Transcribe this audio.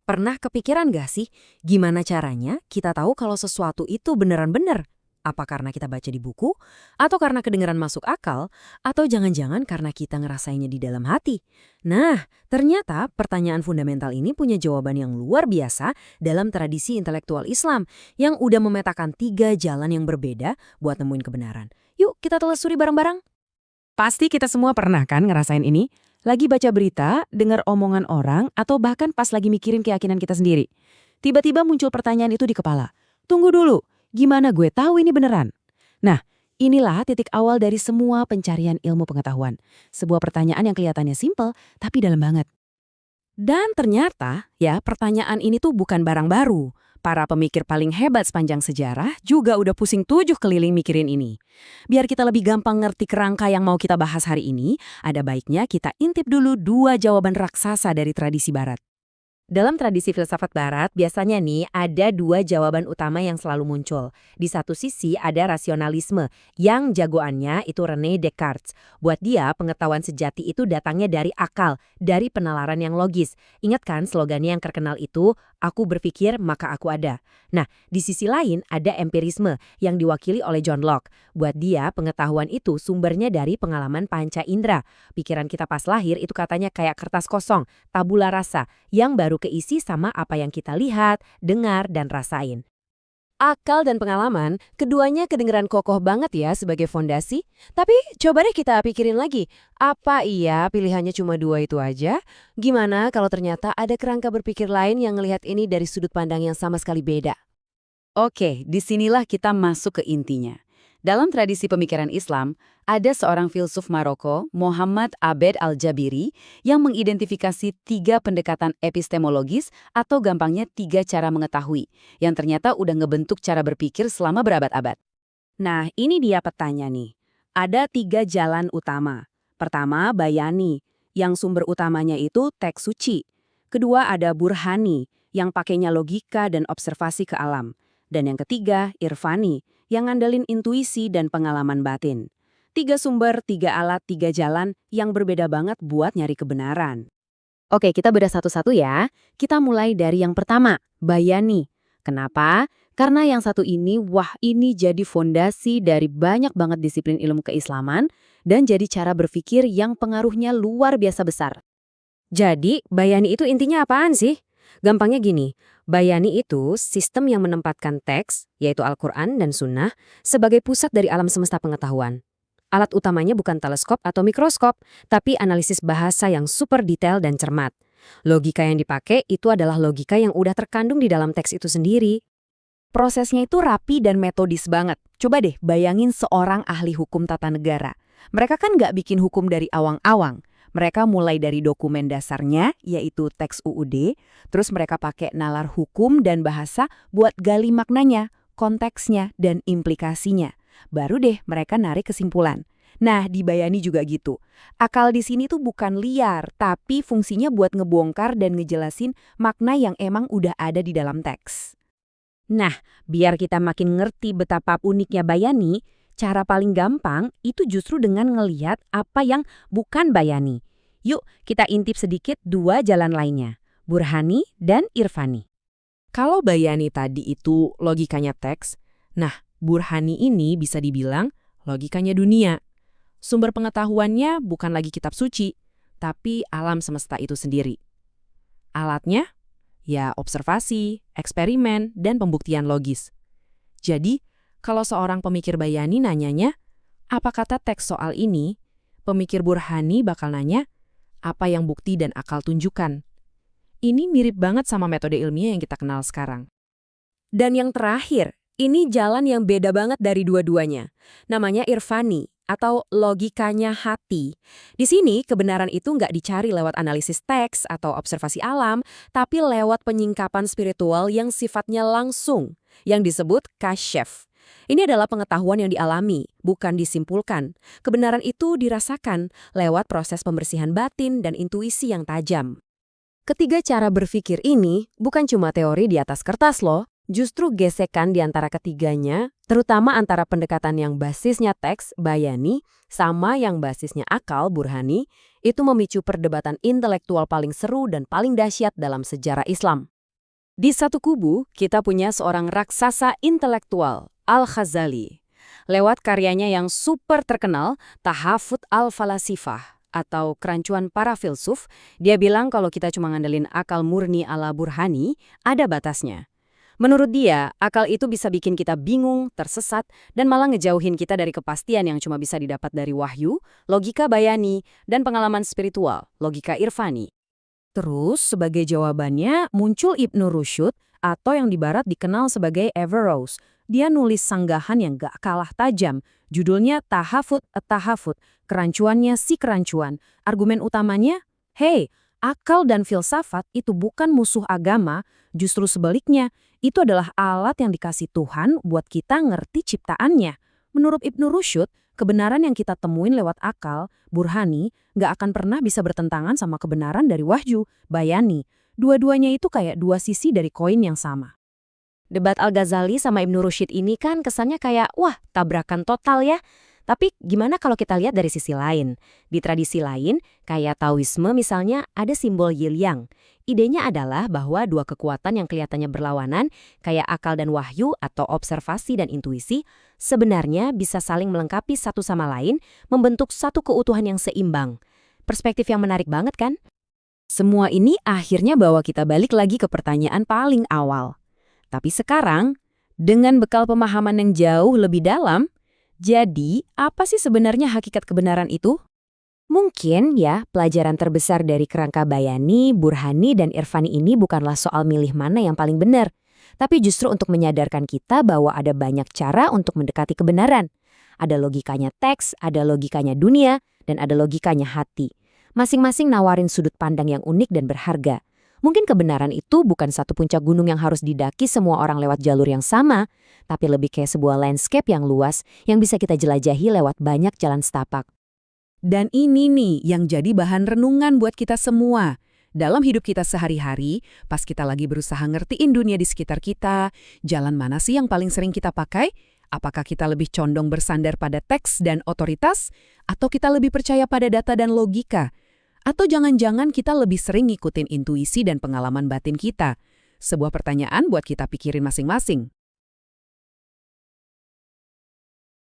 Pernah kepikiran gak sih, gimana caranya kita tahu kalau sesuatu itu beneran bener? Apa karena kita baca di buku? Atau karena kedengeran masuk akal? Atau jangan-jangan karena kita ngerasainnya di dalam hati? Nah, ternyata pertanyaan fundamental ini punya jawaban yang luar biasa dalam tradisi intelektual Islam yang udah memetakan 3 jalan yang berbeda buat nemuin kebenaran. Yuk kita telusuri bareng-bareng. Pasti kita semua pernah kan ngerasain ini? Lagi baca berita, dengar omongan orang, atau bahkan pas lagi mikirin keyakinan kita sendiri. Tiba-tiba muncul pertanyaan itu di kepala. Tunggu dulu, gimana gue tahu ini beneran? Nah, inilah titik awal dari semua pencarian ilmu pengetahuan. Sebuah pertanyaan yang kelihatannya simpel, tapi dalam banget. Dan ternyata, ya, pertanyaan ini tuh bukan barang baru. Para pemikir paling hebat sepanjang sejarah juga udah pusing 7 keliling mikirin ini. Biar kita lebih gampang ngerti kerangka yang mau kita bahas hari ini, ada baiknya kita intip dulu 2 jawaban raksasa dari tradisi barat. Dalam tradisi filsafat barat, biasanya nih ada 2 jawaban utama yang selalu muncul. Di satu sisi ada rasionalisme, yang jagoannya itu René Descartes. Buat dia, pengetahuan sejati itu datangnya dari akal, dari penalaran yang logis. Ingat kan slogannya yang terkenal itu, aku berpikir maka aku ada. Nah, di sisi lain ada empirisme, yang diwakili oleh John Locke. Buat dia, pengetahuan itu sumbernya dari pengalaman panca indera. Pikiran kita pas lahir itu katanya kayak kertas kosong, tabula rasa, yang baru keisi sama apa yang kita lihat, dengar, dan rasain. Akal dan pengalaman, keduanya kedengeran kokoh banget ya sebagai fondasi. Tapi coba deh kita pikirin lagi, apa iya pilihannya cuma 2 itu aja? Gimana kalau ternyata ada kerangka berpikir lain yang ngelihat ini dari sudut pandang yang sama sekali beda? Oke, disinilah kita masuk ke intinya. Dalam tradisi pemikiran Islam, ada seorang filsuf Maroko, Muhammad Abed al-Jabiri, yang mengidentifikasi 3 pendekatan epistemologis atau gampangnya 3 cara mengetahui, yang ternyata udah ngebentuk cara berpikir selama berabad-abad. Nah, ini dia petanya nih. Ada 3 jalan utama. Pertama, bayani, yang sumber utamanya itu teks suci. Kedua, ada burhani, yang pakainya logika dan observasi ke alam. Dan yang ketiga, irfani, yang ngandelin intuisi dan pengalaman batin. 3 sumber, 3 alat, 3 jalan yang berbeda banget buat nyari kebenaran. Oke, kita bedah satu-satu ya. Kita mulai dari yang pertama, bayani. Kenapa? Karena yang satu ini, ini jadi fondasi dari banyak banget disiplin ilmu keislaman dan jadi cara berpikir yang pengaruhnya luar biasa besar. Jadi, bayani itu intinya apaan sih? Gampangnya gini, bayani itu sistem yang menempatkan teks, yaitu Al-Quran dan Sunnah, sebagai pusat dari alam semesta pengetahuan. Alat utamanya bukan teleskop atau mikroskop, tapi analisis bahasa yang super detail dan cermat. Logika yang dipakai itu adalah logika yang udah terkandung di dalam teks itu sendiri. Prosesnya itu rapi dan metodis banget. Coba deh bayangin seorang ahli hukum tata negara. Mereka kan nggak bikin hukum dari awang-awang. Mereka mulai dari dokumen dasarnya, yaitu teks UUD, terus mereka pakai nalar hukum dan bahasa buat gali maknanya, konteksnya, dan implikasinya. Baru deh mereka narik kesimpulan. Nah, di bayani juga gitu. Akal di sini tuh bukan liar, tapi fungsinya buat ngebongkar dan ngejelasin makna yang emang udah ada di dalam teks. Nah, biar kita makin ngerti betapa uniknya bayani, cara paling gampang itu justru dengan ngelihat apa yang bukan bayani. Yuk, kita intip sedikit 2 jalan lainnya, burhani dan irfani. Kalau bayani tadi itu logikanya teks, nah, burhani ini bisa dibilang logikanya dunia. Sumber pengetahuannya bukan lagi kitab suci, tapi alam semesta itu sendiri. Alatnya? Ya observasi, eksperimen, dan pembuktian logis. Jadi, kalau seorang pemikir bayani nanyanya, apa kata teks soal ini? Pemikir burhani bakal nanya, apa yang bukti dan akal tunjukkan? Ini mirip banget sama metode ilmiah yang kita kenal sekarang. Dan yang terakhir, ini jalan yang beda banget dari dua-duanya. Namanya irfani, atau logikanya hati. Di sini, kebenaran itu nggak dicari lewat analisis teks atau observasi alam, tapi lewat penyingkapan spiritual yang sifatnya langsung, yang disebut kasyaf. Ini adalah pengetahuan yang dialami, bukan disimpulkan. Kebenaran itu dirasakan lewat proses pembersihan batin dan intuisi yang tajam. Ketiga cara berpikir ini bukan cuma teori di atas kertas loh, justru gesekan di antara ketiganya, terutama antara pendekatan yang basisnya teks, bayani, sama yang basisnya akal, burhani, itu memicu perdebatan intelektual paling seru dan paling dahsyat dalam sejarah Islam. Di satu kubu, kita punya seorang raksasa intelektual, Al-Ghazali. Lewat karyanya yang super terkenal, Tahafut al-Falasifah, atau kerancuan para filsuf, dia bilang kalau kita cuma ngandelin akal murni ala Burhani, ada batasnya. Menurut dia, akal itu bisa bikin kita bingung, tersesat, dan malah ngejauhin kita dari kepastian yang cuma bisa didapat dari wahyu, logika bayani, dan pengalaman spiritual, logika irfani. Terus, sebagai jawabannya, muncul Ibnu Rushd atau yang di barat dikenal sebagai Averroes. Dia nulis sanggahan yang gak kalah tajam. Judulnya Tahafut at-Tahafut, kerancuannya si kerancuan. Argumen utamanya, hey, akal dan filsafat itu bukan musuh agama, justru sebaliknya, itu adalah alat yang dikasih Tuhan buat kita ngerti ciptaannya. Menurut Ibnu Rushd, kebenaran yang kita temuin lewat akal, burhani, nggak akan pernah bisa bertentangan sama kebenaran dari wahyu, bayani. Dua-duanya itu kayak dua sisi dari koin yang sama. Debat Al-Ghazali sama Ibnu Rushd ini kan kesannya kayak, wah, tabrakan total ya. Tapi gimana kalau kita lihat dari sisi lain? Di tradisi lain, kayak Taoisme misalnya, ada simbol yin-yang. Idenya adalah bahwa dua kekuatan yang kelihatannya berlawanan, kayak akal dan wahyu atau observasi dan intuisi, sebenarnya bisa saling melengkapi satu sama lain, membentuk satu keutuhan yang seimbang. Perspektif yang menarik banget kan? Semua ini akhirnya bawa kita balik lagi ke pertanyaan paling awal. Tapi sekarang, dengan bekal pemahaman yang jauh lebih dalam, jadi apa sih sebenarnya hakikat kebenaran itu? Mungkin ya, pelajaran terbesar dari kerangka bayani, burhani, dan irfani ini bukanlah soal milih mana yang paling benar, tapi justru untuk menyadarkan kita bahwa ada banyak cara untuk mendekati kebenaran. Ada logikanya teks, ada logikanya dunia, dan ada logikanya hati. Masing-masing nawarin sudut pandang yang unik dan berharga. Mungkin kebenaran itu bukan satu puncak gunung yang harus didaki semua orang lewat jalur yang sama, tapi lebih kayak sebuah landscape yang luas yang bisa kita jelajahi lewat banyak jalan setapak. Dan ini nih yang jadi bahan renungan buat kita semua. Dalam hidup kita sehari-hari, pas kita lagi berusaha ngertiin dunia di sekitar kita, jalan mana sih yang paling sering kita pakai? Apakah kita lebih condong bersandar pada teks dan otoritas? Atau kita lebih percaya pada data dan logika? Atau jangan-jangan kita lebih sering ngikutin intuisi dan pengalaman batin kita? Sebuah pertanyaan buat kita pikirin masing-masing.